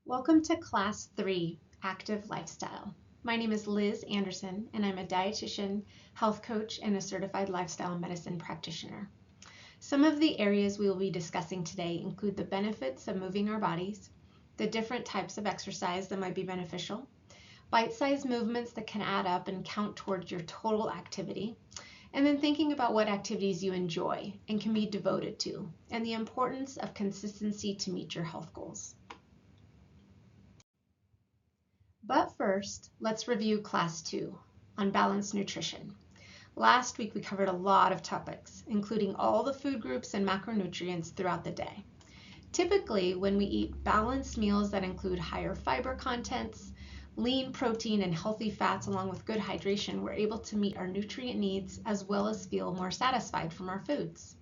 Welcome to Class 3, Active Lifestyle. My name is Liz Anderson, and I'm a dietitian, health coach, and a certified lifestyle medicine practitioner. Some of the areas we will be discussing today include the benefits of moving our bodies, the different types of exercise that might be beneficial, bite-sized movements that can add up and count towards your total activity, and then thinking about what activities you enjoy and can be devoted to, and the importance of consistency to meet your health goals. But first, let's review Class 2 on balanced nutrition. Last week we covered a lot of topics, including all the food groups and macronutrients throughout the day. Typically, when we eat balanced meals that include higher fiber contents, lean protein, and healthy fats along with good hydration, we're able to meet our nutrient needs as well as feel more satisfied from our foods.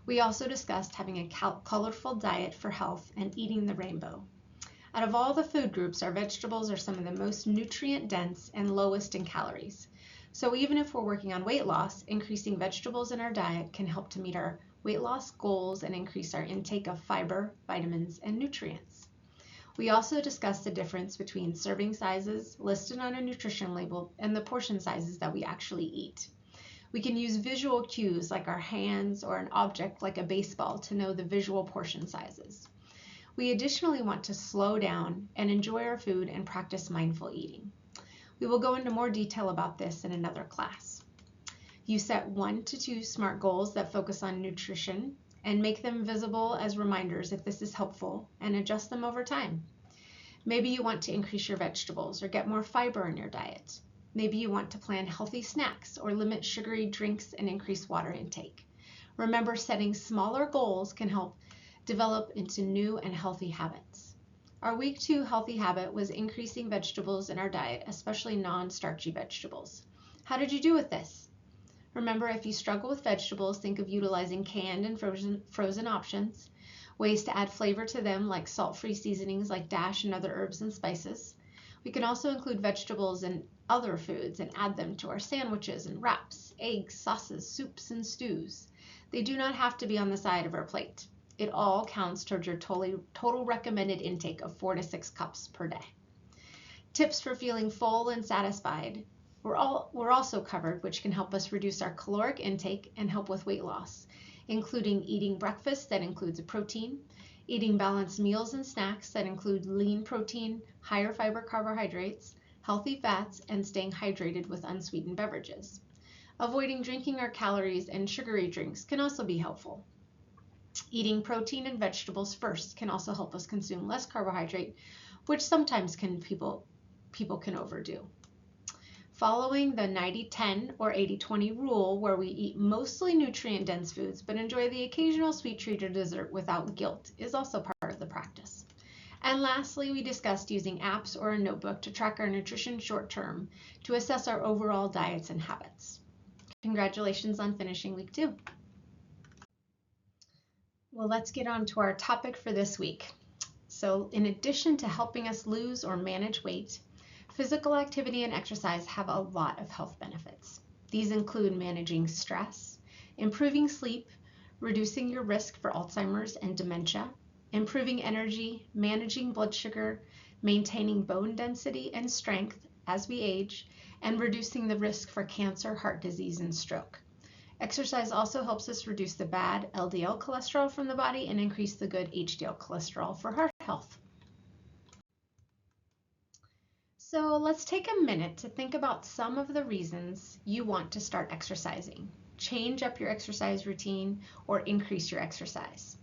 We also discussed having a colorful diet for health and eating the rainbow. Out of all the food groups, our vegetables are some of the most nutrient dense and lowest in calories. So even if we're working on weight loss, increasing vegetables in our diet can help to meet our weight loss goals and increase our intake of fiber, vitamins, and nutrients. We also discussed the difference between serving sizes listed on a nutrition label and the portion sizes that we actually eat. We can use visual cues like our hands or an object like a baseball to know the visual portion sizes. We additionally want to slow down and enjoy our food and practice mindful eating. We will go into more detail about this in another class. You set 1 to 2 SMART goals that focus on nutrition and make them visible as reminders if this is helpful and adjust them over time. Maybe you want to increase your vegetables or get more fiber in your diet. Maybe you want to plan healthy snacks or limit sugary drinks and increase water intake. Remember, setting smaller goals can help develop into new and healthy habits. Our week 2 healthy habit was increasing vegetables in our diet, especially non-starchy vegetables. How did you do with this? Remember, if you struggle with vegetables, think of utilizing canned and frozen options, ways to add flavor to them like salt-free seasonings like Dash and other herbs and spices. We can also include vegetables in other foods and add them to our sandwiches and wraps, eggs, sauces, soups, and stews. They do not have to be on the side of our plate. It all counts towards your total recommended intake of 4 to 6 cups per day. Tips for feeling full and satisfied were also covered, which can help us reduce our caloric intake and help with weight loss, including eating breakfast that includes a protein, eating balanced meals and snacks that include lean protein, higher fiber carbohydrates, healthy fats, and staying hydrated with unsweetened beverages. Avoiding drinking our calories and sugary drinks can also be helpful. Eating protein and vegetables first can also help us consume less carbohydrate, which sometimes people can overdo. Following the 90-10 or 80-20 rule, where we eat mostly nutrient-dense foods but enjoy the occasional sweet treat or dessert without guilt, is also part of the practice. And lastly, we discussed using apps or a notebook to track our nutrition short-term to assess our overall diets and habits. Congratulations on finishing week 2. Well, let's get on to our topic for this week. So in addition to helping us lose or manage weight, physical activity and exercise have a lot of health benefits. These include managing stress, improving sleep, reducing your risk for Alzheimer's and dementia, improving energy, managing blood sugar, maintaining bone density and strength as we age, and reducing the risk for cancer, heart disease, and stroke. Exercise also helps us reduce the bad LDL cholesterol from the body and increase the good HDL cholesterol for heart health. So let's take a minute to think about some of the reasons you want to start exercising. Change up your exercise routine or increase your exercise.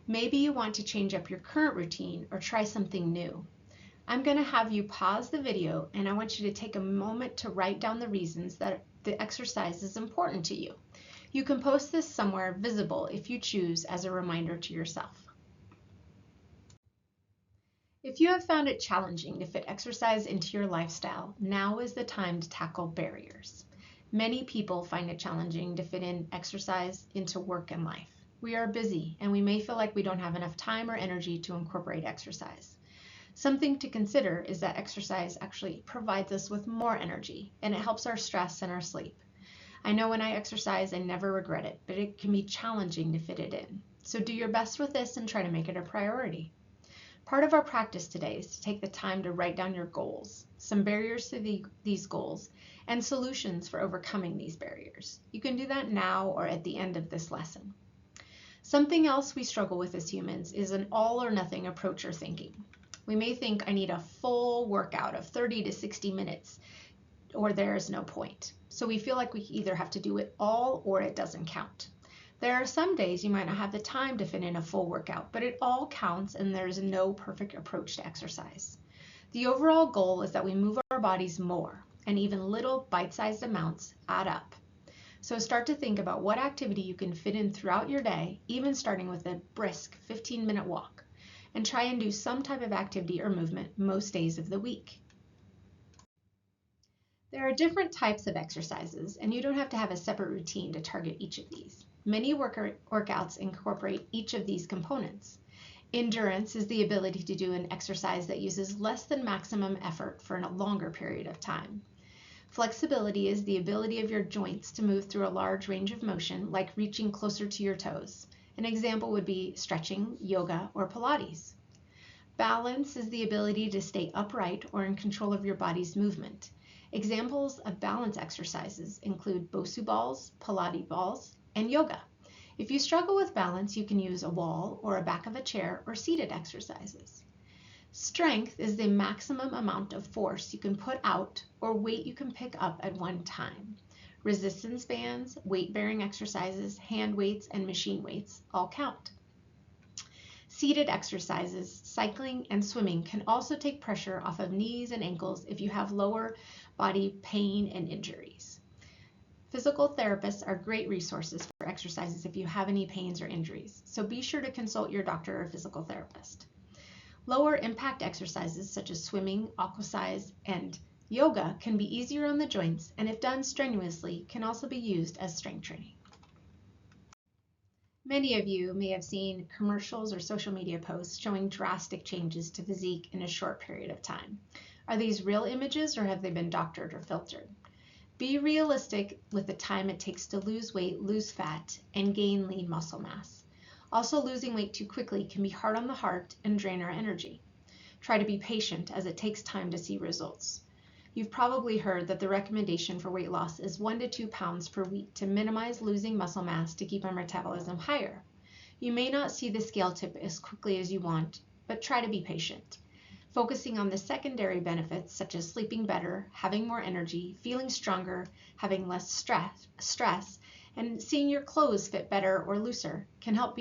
Maybe you want to change up your current routine or try something new. I'm going to have you pause the video and I want you to take a moment to write down the reasons that the exercise is important to you. You can post this somewhere visible if you choose as a reminder to yourself. If you have found it challenging to fit exercise into your lifestyle, now is the time to tackle barriers. Many people find it challenging to fit in exercise into work and life. We are busy and we may feel like we don't have enough time or energy to incorporate exercise. Something to consider is that exercise actually provides us with more energy and it helps our stress and our sleep. I know when I exercise, I never regret it, but it can be challenging to fit it in. So do your best with this and try to make it a priority. Part of our practice today is to take the time to write down your goals, some barriers to these goals, and solutions for overcoming these barriers. You can do that now or at the end of this lesson. Something else we struggle with as humans is an all or nothing approach or thinking. We may think I need a full workout of 30 to 60 minutes or there is no point. So we feel like we either have to do it all or it doesn't count. There are some days you might not have the time to fit in a full workout, but it all counts and there's no perfect approach to exercise. The overall goal is that we move our bodies more, and even little bite-sized amounts add up. So start to think about what activity you can fit in throughout your day, even starting with a brisk 15-minute walk, and try and do some type of activity or movement most days of the week. There are different types of exercises, and you don't have to have a separate routine to target each of these. Many workouts incorporate each of these components. Endurance is the ability to do an exercise that uses less than maximum effort for a longer period of time. Flexibility is the ability of your joints to move through a large range of motion, like reaching closer to your toes. An example would be stretching, yoga, or Pilates. Balance is the ability to stay upright or in control of your body's movement. Examples of balance exercises include Bosu balls, Pilates balls, and yoga. If you struggle with balance, you can use a wall or a back of a chair or seated exercises. Strength is the maximum amount of force you can put out or weight you can pick up at one time. Resistance bands, weight-bearing exercises, hand weights, and machine weights all count. Seated exercises, cycling, and swimming can also take pressure off of knees and ankles if you have lower body pain and injuries. Physical therapists are great resources for exercises if you have any pains or injuries, so be sure to consult your doctor or physical therapist. Lower impact exercises such as swimming, aquasize, and yoga can be easier on the joints, and if done strenuously, can also be used as strength training. Many of you may have seen commercials or social media posts showing drastic changes to physique in a short period of time. Are these real images or have they been doctored or filtered? Be realistic with the time it takes to lose weight, lose fat, and gain lean muscle mass. Also, losing weight too quickly can be hard on the heart and drain our energy. Try to be patient as it takes time to see results. You've probably heard that the recommendation for weight loss is 1 to 2 pounds per week to minimize losing muscle mass to keep our metabolism higher. You may not see the scale tip as quickly as you want, but try to be patient. Focusing on the secondary benefits such as sleeping better, having more energy, feeling stronger, having less stress, and seeing your clothes fit better or looser can help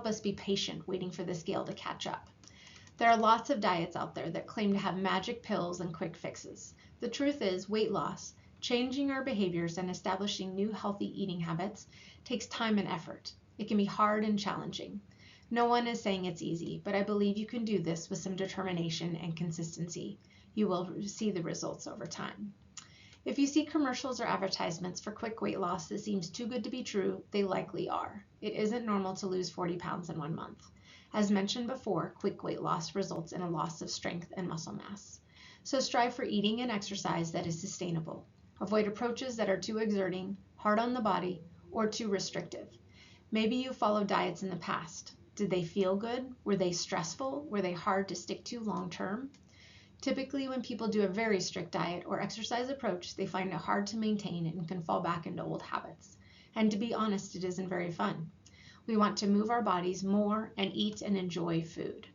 us be patient waiting for the scale to catch up. There are lots of diets out there that claim to have magic pills and quick fixes. The truth is, weight loss, changing our behaviors and establishing new healthy eating habits takes time and effort. It can be hard and challenging. No one is saying it's easy, but I believe you can do this with some determination and consistency. You will see the results over time. If you see commercials or advertisements for quick weight loss that seems too good to be true, they likely are. It isn't normal to lose 40 pounds in 1 month. As mentioned before, quick weight loss results in a loss of strength and muscle mass. So strive for eating and exercise that is sustainable. Avoid approaches that are too exerting, hard on the body, or too restrictive. Maybe you followed diets in the past. Did they feel good? Were they stressful? Were they hard to stick to long term? Typically, when people do a very strict diet or exercise approach, they find it hard to maintain and can fall back into old habits. And to be honest, it isn't very fun. We want to move our bodies more and eat and enjoy food.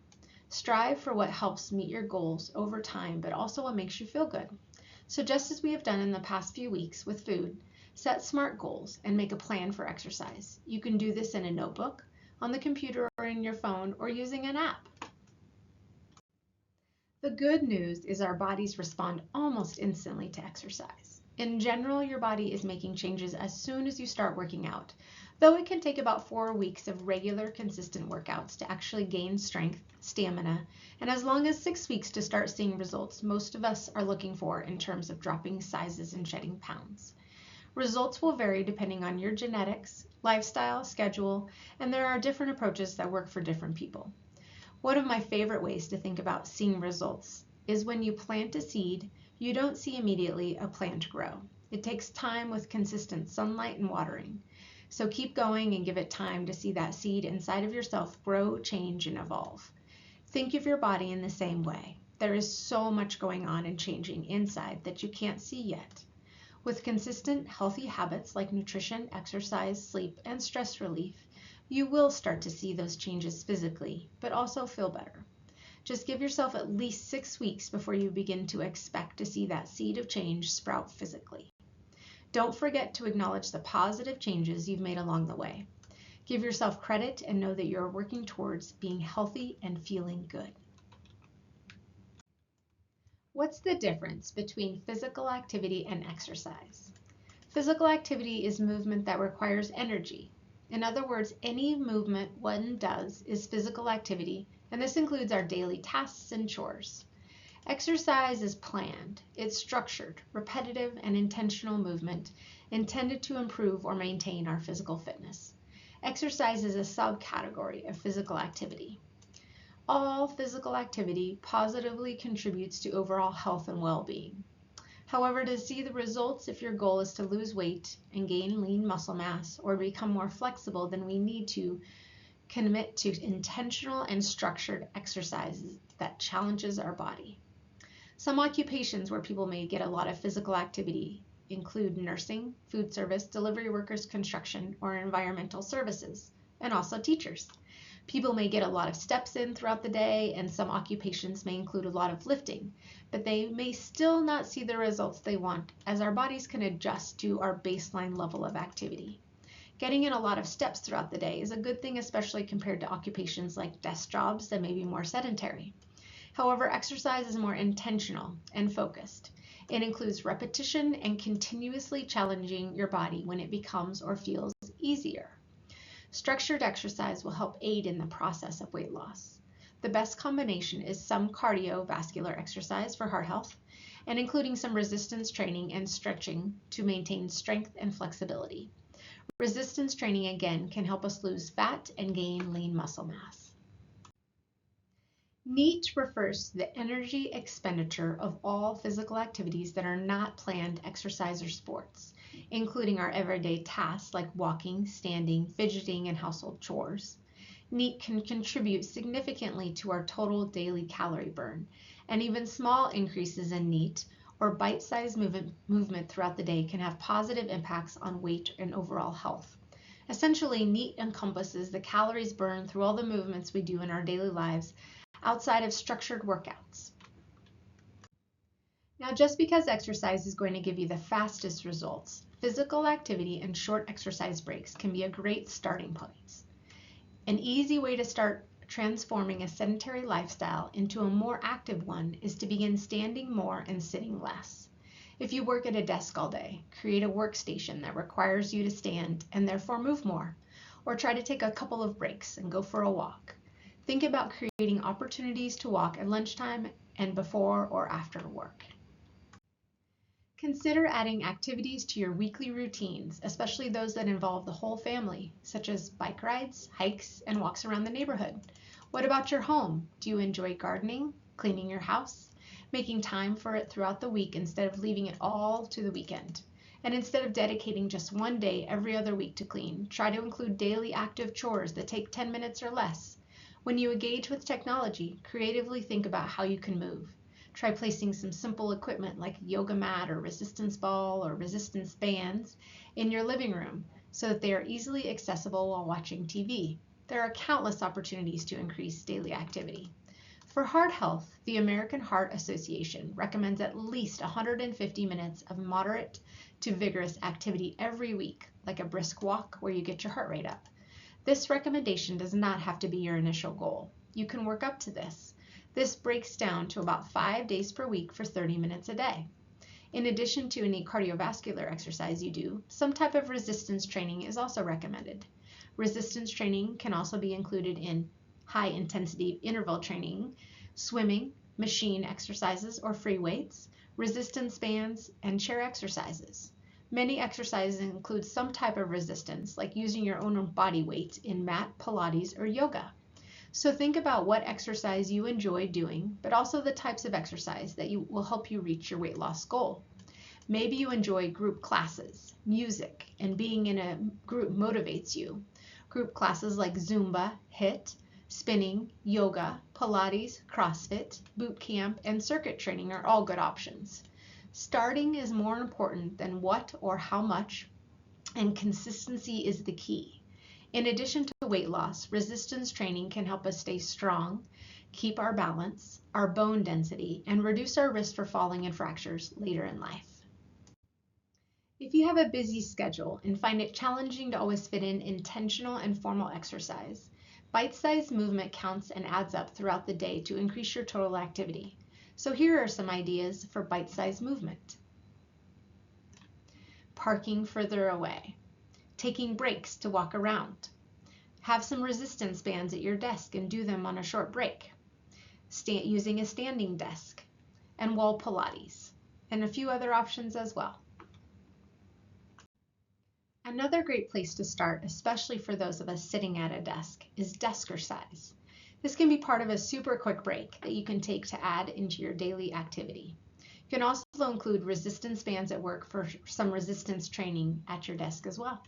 Strive for what helps meet your goals over time, but also what makes you feel good. So just as we have done in the past few weeks with food, set SMART goals and make a plan for exercise. You can do this in a notebook, on the computer, or in your phone, or using an app. The good news is our bodies respond almost instantly to exercise. In general, your body is making changes as soon as you start working out, though it can take about 4 weeks of regular, consistent workouts to actually gain strength, stamina, and as long as 6 weeks to start seeing results most of us are looking for in terms of dropping sizes and shedding pounds. Results will vary depending on your genetics, lifestyle, schedule, and there are different approaches that work for different people. One of my favorite ways to think about seeing results is when you plant a seed, you don't see immediately a plant grow. It takes time with consistent sunlight and watering. So keep going and give it time to see that seed inside of yourself grow, change, and evolve. Think of your body in the same way. There is so much going on and changing inside that you can't see yet. With consistent, healthy habits like nutrition, exercise, sleep, and stress relief, you will start to see those changes physically, but also feel better. Just give yourself at least 6 weeks before you begin to expect to see that seed of change sprout physically. Don't forget to acknowledge the positive changes you've made along the way. Give yourself credit and know that you're working towards being healthy and feeling good. What's the difference between physical activity and exercise? Physical activity is movement that requires energy. In other words, any movement one does is physical activity, and this includes our daily tasks and chores. Exercise is planned. It's structured, repetitive, and intentional movement intended to improve or maintain our physical fitness. Exercise is a subcategory of physical activity. All physical activity positively contributes to overall health and well-being. However, to see the results, if your goal is to lose weight and gain lean muscle mass or become more flexible, then we need to commit to intentional and structured exercises that challenges our body. Some occupations where people may get a lot of physical activity include nursing, food service, delivery workers, construction, or environmental services, and also teachers. People may get a lot of steps in throughout the day, and some occupations may include a lot of lifting, but they may still not see the results they want, as our bodies can adjust to our baseline level of activity. Getting in a lot of steps throughout the day is a good thing, especially compared to occupations like desk jobs that may be more sedentary. However, exercise is more intentional and focused. It includes repetition and continuously challenging your body when it becomes or feels easier. Structured exercise will help aid in the process of weight loss. The best combination is some cardiovascular exercise for heart health, and including some resistance training and stretching to maintain strength and flexibility. Resistance training again can help us lose fat and gain lean muscle mass. NEAT refers to the energy expenditure of all physical activities that are not planned exercise or sports, including our everyday tasks like walking, standing, fidgeting, and household chores. NEAT can contribute significantly to our total daily calorie burn, and even small increases in NEAT or bite-sized movement throughout the day can have positive impacts on weight and overall health. Essentially, NEAT encompasses the calories burned through all the movements we do in our daily lives outside of structured workouts. Now, just because exercise is going to give you the fastest results, physical activity and short exercise breaks can be a great starting point. An easy way to start transforming a sedentary lifestyle into a more active one is to begin standing more and sitting less. If you work at a desk all day, create a workstation that requires you to stand and therefore move more, or try to take a couple of breaks and go for a walk. Think about creating opportunities to walk at lunchtime and before or after work. Consider adding activities to your weekly routines, especially those that involve the whole family, such as bike rides, hikes, and walks around the neighborhood. What about your home? Do you enjoy gardening, cleaning your house, making time for it throughout the week instead of leaving it all to the weekend? And instead of dedicating just one day every other week to clean, try to include daily active chores that take 10 minutes or less. When you engage with technology, creatively think about how you can move. Try placing some simple equipment like a yoga mat or resistance ball or resistance bands in your living room so that they are easily accessible while watching TV. There are countless opportunities to increase daily activity. For heart health, the American Heart Association recommends at least 150 minutes of moderate to vigorous activity every week, like a brisk walk where you get your heart rate up. This recommendation does not have to be your initial goal. You can work up to this. This breaks down to about 5 days per week for 30 minutes a day. In addition to any cardiovascular exercise you do, some type of resistance training is also recommended. Resistance training can also be included in high-intensity interval training, swimming, machine exercises or free weights, resistance bands, and chair exercises. Many exercises include some type of resistance, like using your own body weight in mat, Pilates, or yoga. So think about what exercise you enjoy doing, but also the types of exercise that will help you reach your weight loss goal. Maybe you enjoy group classes, music, and being in a group motivates you. Group classes like Zumba, HIIT, Spinning, yoga, Pilates, CrossFit, boot camp, and circuit training are all good options. Starting is more important than what or how much, and consistency is the key. In addition to weight loss, resistance training can help us stay strong, keep our balance, our bone density, and reduce our risk for falling and fractures later in life. If you have a busy schedule and find it challenging to always fit in intentional and formal exercise, bite-sized movement counts and adds up throughout the day to increase your total activity. So here are some ideas for bite-sized movement. Parking further away. Taking breaks to walk around. Have some resistance bands at your desk and do them on a short break. Using a standing desk. And wall Pilates. And a few other options as well. Another great place to start, especially for those of us sitting at a desk, is deskercise. This can be part of a super quick break that you can take to add into your daily activity. You can also include resistance bands at work for some resistance training at your desk as well.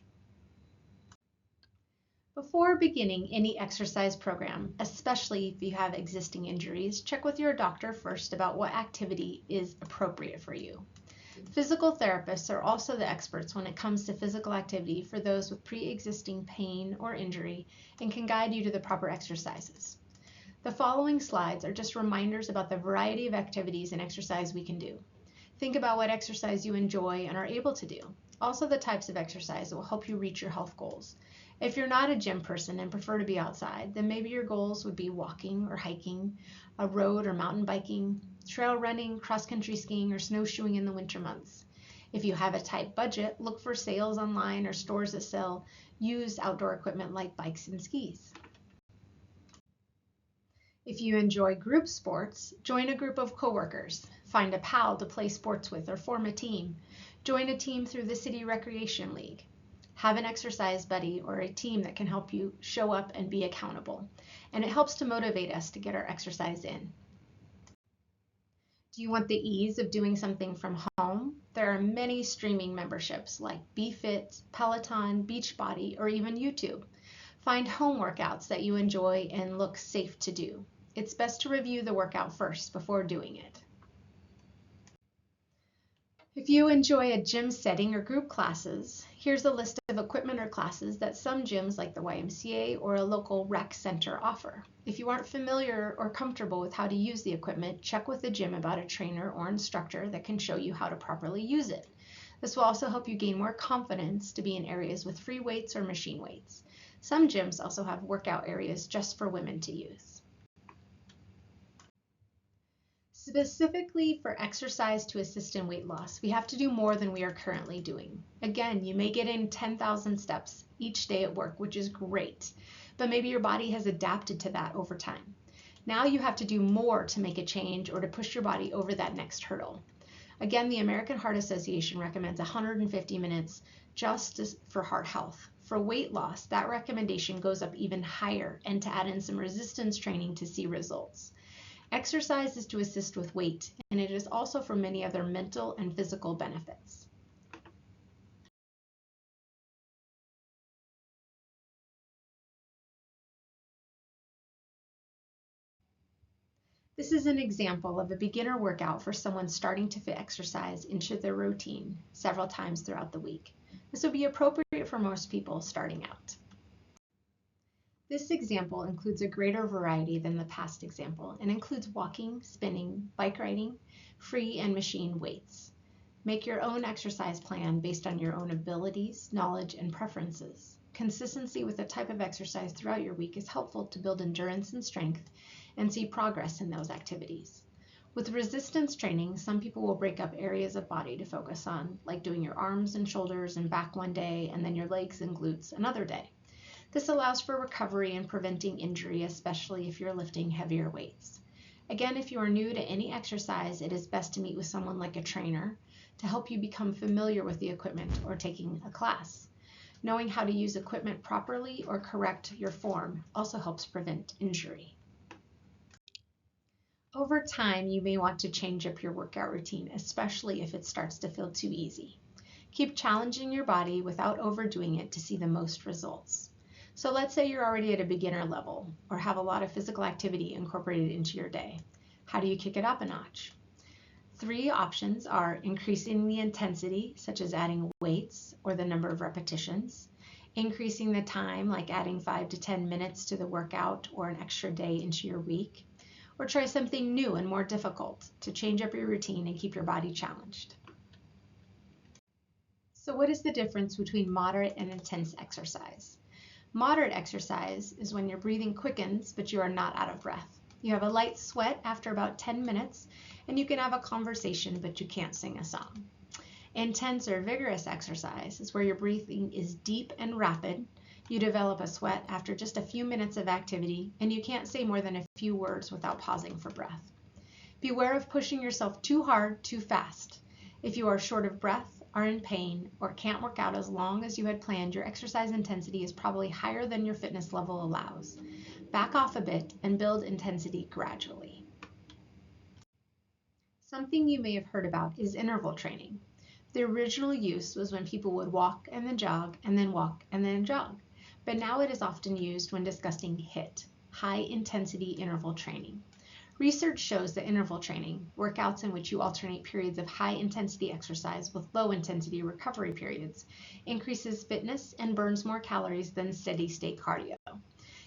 Before beginning any exercise program, especially if you have existing injuries, check with your doctor first about what activity is appropriate for you. Physical therapists are also the experts when it comes to physical activity for those with pre-existing pain or injury and can guide you to the proper exercises. The following slides are just reminders about the variety of activities and exercise we can do. Think about what exercise you enjoy and are able to do. Also the types of exercise that will help you reach your health goals. If you're not a gym person and prefer to be outside, then maybe your goals would be walking or hiking, a road or mountain biking, trail running, cross-country skiing, or snowshoeing in the winter months. If you have a tight budget, look for sales online or stores that sell used outdoor equipment like bikes and skis. If you enjoy group sports, join a group of coworkers. Find a pal to play sports with or form a team. Join a team through the City Recreation League. Have an exercise buddy or a team that can help you show up and be accountable. And it helps to motivate us to get our exercise in. Do you want the ease of doing something from home? There are many streaming memberships like BeFit, Peloton, Beachbody, or even YouTube. Find home workouts that you enjoy and look safe to do. It's best to review the workout first before doing it. If you enjoy a gym setting or group classes, here's a list of equipment or classes that some gyms like the YMCA or a local rec center offer. If you aren't familiar or comfortable with how to use the equipment, check with the gym about a trainer or instructor that can show you how to properly use it. This will also help you gain more confidence to be in areas with free weights or machine weights. Some gyms also have workout areas just for women to use. Specifically for exercise to assist in weight loss, we have to do more than we are currently doing. Again, you may get in 10,000 steps each day at work, which is great, but maybe your body has adapted to that over time. Now you have to do more to make a change or to push your body over that next hurdle. Again, the American Heart Association recommends 150 minutes just for heart health. For weight loss, that recommendation goes up even higher, and to add in some resistance training to see results. Exercise is to assist with weight, and it is also for many other mental and physical benefits. This is an example of a beginner workout for someone starting to fit exercise into their routine several times throughout the week. This would be appropriate for most people starting out. This example includes a greater variety than the past example and includes walking, spinning, bike riding, free and machine weights. Make your own exercise plan based on your own abilities, knowledge, and preferences. Consistency with the type of exercise throughout your week is helpful to build endurance and strength and see progress in those activities. With resistance training, some people will break up areas of body to focus on, like doing your arms and shoulders and back one day and then your legs and glutes another day. This allows for recovery and preventing injury, especially if you're lifting heavier weights. Again, if you are new to any exercise, it is best to meet with someone like a trainer to help you become familiar with the equipment or taking a class. Knowing how to use equipment properly or correct your form also helps prevent injury. Over time, you may want to change up your workout routine, especially if it starts to feel too easy. Keep challenging your body without overdoing it to see the most results. So let's say you're already at a beginner level or have a lot of physical activity incorporated into your day. How do you kick it up a notch? 3 options are increasing the intensity, such as adding weights or the number of repetitions, increasing the time, like adding 5 to 10 minutes to the workout or an extra day into your week, or try something new and more difficult to change up your routine and keep your body challenged. So what is the difference between moderate and intense exercise? Moderate exercise is when your breathing quickens, but you are not out of breath. You have a light sweat after about 10 minutes, and you can have a conversation, but you can't sing a song. Intense or vigorous exercise is where your breathing is deep and rapid. You develop a sweat after just a few minutes of activity, and you can't say more than a few words without pausing for breath. Beware of pushing yourself too hard, too fast. If you are short of breath, are in pain, or can't work out as long as you had planned, your exercise intensity is probably higher than your fitness level allows. Back off a bit and build intensity gradually. Something you may have heard about is interval training. The original use was when people would walk and then jog and then walk and then jog, but now it is often used when discussing HIIT, high intensity interval training. Research shows that interval training, workouts in which you alternate periods of high intensity exercise with low intensity recovery periods, increases fitness and burns more calories than steady state cardio.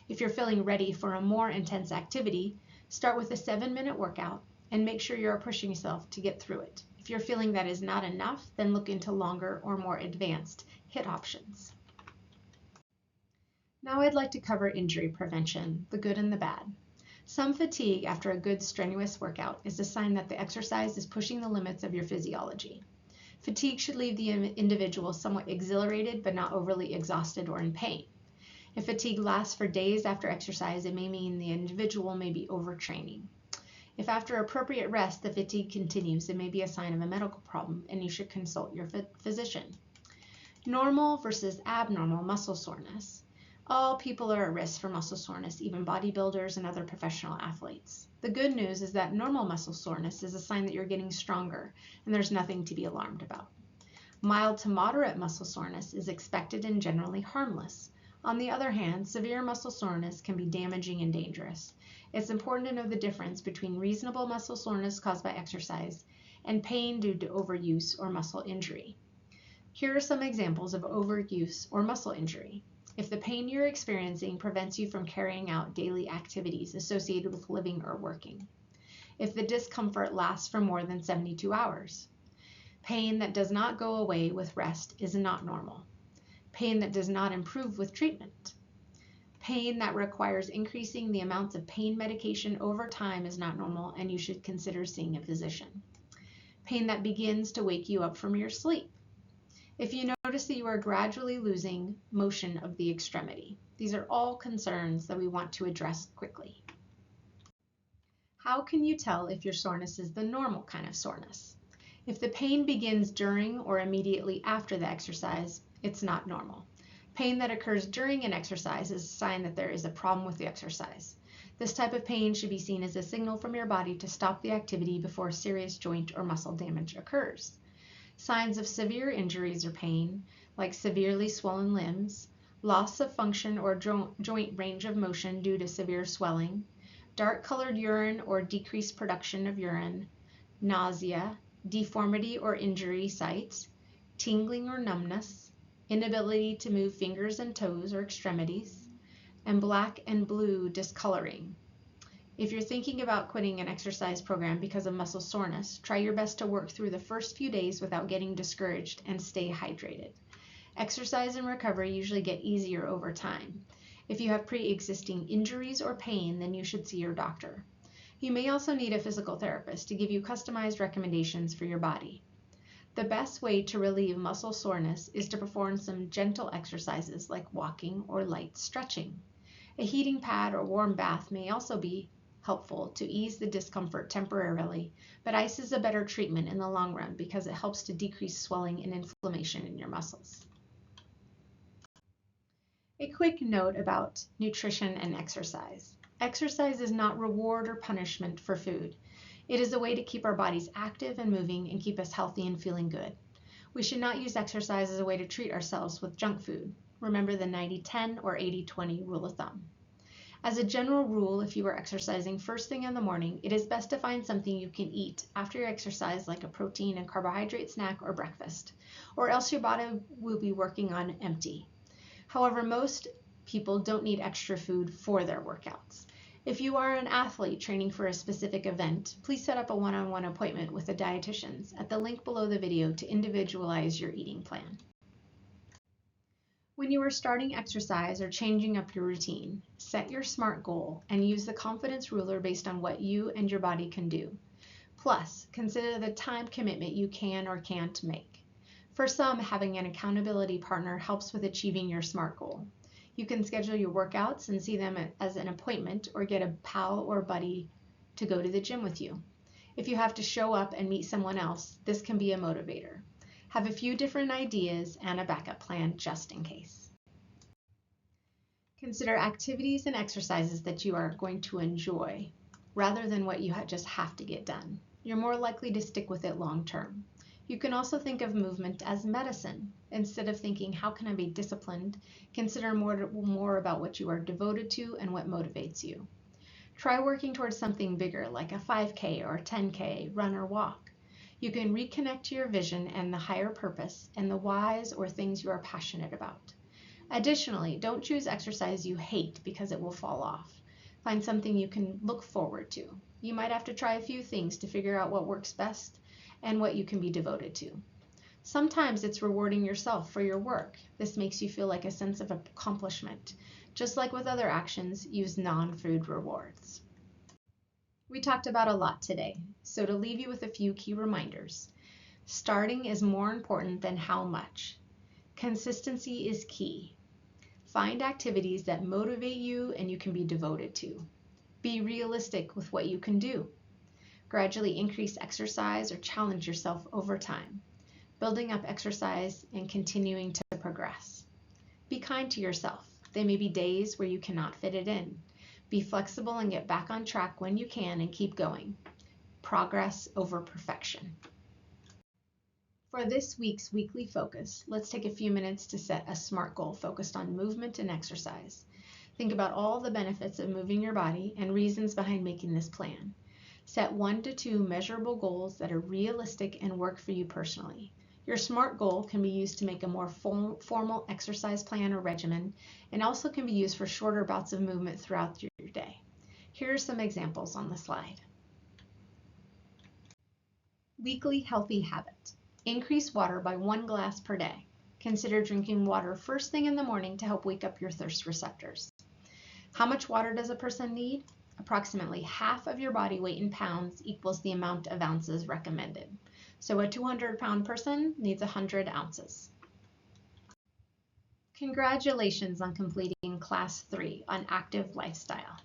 If you're feeling ready for a more intense activity, start with a 7-minute workout and make sure you're pushing yourself to get through it. If you're feeling that is not enough, then look into longer or more advanced HIIT options. Now I'd like to cover injury prevention, the good and the bad. Some fatigue after a good strenuous workout is a sign that the exercise is pushing the limits of your physiology. Fatigue should leave the individual somewhat exhilarated but not overly exhausted or in pain. If fatigue lasts for days after exercise, it may mean the individual may be overtraining. If after appropriate rest the fatigue continues, it may be a sign of a medical problem and you should consult your physician. Normal versus abnormal muscle soreness. All people are at risk for muscle soreness, even bodybuilders and other professional athletes. The good news is that normal muscle soreness is a sign that you're getting stronger and there's nothing to be alarmed about. Mild to moderate muscle soreness is expected and generally harmless. On the other hand, severe muscle soreness can be damaging and dangerous. It's important to know the difference between reasonable muscle soreness caused by exercise and pain due to overuse or muscle injury. Here are some examples of overuse or muscle injury. If the pain you're experiencing prevents you from carrying out daily activities associated with living or working. If the discomfort lasts for more than 72 hours. Pain that does not go away with rest is not normal. Pain that does not improve with treatment. Pain that requires increasing the amounts of pain medication over time is not normal and you should consider seeing a physician. Pain that begins to wake you up from your sleep. If you notice that you are gradually losing motion of the extremity. These are all concerns that we want to address quickly. How can you tell if your soreness is the normal kind of soreness? If the pain begins during or immediately after the exercise, it's not normal. Pain that occurs during an exercise is a sign that there is a problem with the exercise. This type of pain should be seen as a signal from your body to stop the activity before serious joint or muscle damage occurs. Signs of severe injuries or pain, like severely swollen limbs, loss of function or joint range of motion due to severe swelling, dark-colored urine or decreased production of urine, nausea, deformity or injury sites, tingling or numbness, inability to move fingers and toes or extremities, and black and blue discoloring. If you're thinking about quitting an exercise program because of muscle soreness, try your best to work through the first few days without getting discouraged and stay hydrated. Exercise and recovery usually get easier over time. If you have pre-existing injuries or pain, then you should see your doctor. You may also need a physical therapist to give you customized recommendations for your body. The best way to relieve muscle soreness is to perform some gentle exercises like walking or light stretching. A heating pad or warm bath may also be helpful to ease the discomfort temporarily, but ice is a better treatment in the long run because it helps to decrease swelling and inflammation in your muscles. A quick note about nutrition and exercise. Exercise is not reward or punishment for food. It is a way to keep our bodies active and moving and keep us healthy and feeling good. We should not use exercise as a way to treat ourselves with junk food. Remember the 90-10 or 80-20 rule of thumb. As a general rule, if you are exercising first thing in the morning, it is best to find something you can eat after your exercise, like a protein and carbohydrate snack or breakfast, or else your body will be working on empty. However, most people don't need extra food for their workouts. If you are an athlete training for a specific event, please set up a one-on-one appointment with a dietitian at the link below the video to individualize your eating plan. When you are starting exercise or changing up your routine, set your SMART goal and use the confidence ruler based on what you and your body can do. Plus, consider the time commitment you can or can't make. For some, having an accountability partner helps with achieving your SMART goal. You can schedule your workouts and see them as an appointment, or get a pal or buddy to go to the gym with you. If you have to show up and meet someone else, this can be a motivator. Have a few different ideas and a backup plan just in case. Consider activities and exercises that you are going to enjoy rather than what you just have to get done. You're more likely to stick with it long term. You can also think of movement as medicine. Instead of thinking, how can I be disciplined, consider more about what you are devoted to and what motivates you. Try working towards something bigger, like a 5K or 10K, run or walk. You can reconnect to your vision and the higher purpose and the whys or things you are passionate about. Additionally, don't choose exercise you hate because it will fall off. Find something you can look forward to. You might have to try a few things to figure out what works best and what you can be devoted to. Sometimes it's rewarding yourself for your work. This makes you feel like a sense of accomplishment. Just like with other actions, use non-food rewards. We talked about a lot today, so to leave you with a few key reminders. Starting is more important than how much. Consistency is key. Find activities that motivate you and you can be devoted to. Be realistic with what you can do. Gradually increase exercise or challenge yourself over time, building up exercise and continuing to progress. Be kind to yourself. There may be days where you cannot fit it in. Be flexible and get back on track when you can and keep going. Progress over perfection. For this week's weekly focus, let's take a few minutes to set a SMART goal focused on movement and exercise. Think about all the benefits of moving your body and reasons behind making this plan. Set 1 to 2 measurable goals that are realistic and work for you personally. Your SMART goal can be used to make a more formal exercise plan or regimen, and also can be used for shorter bouts of movement throughout your day. Here are some examples on the slide. Weekly healthy habit. Increase water by 1 glass per day. Consider drinking water first thing in the morning to help wake up your thirst receptors. How much water does a person need? Approximately half of your body weight in pounds equals the amount of ounces recommended. So a 200-pound person needs 100 ounces. Congratulations on completing Class 3 on Active Lifestyle.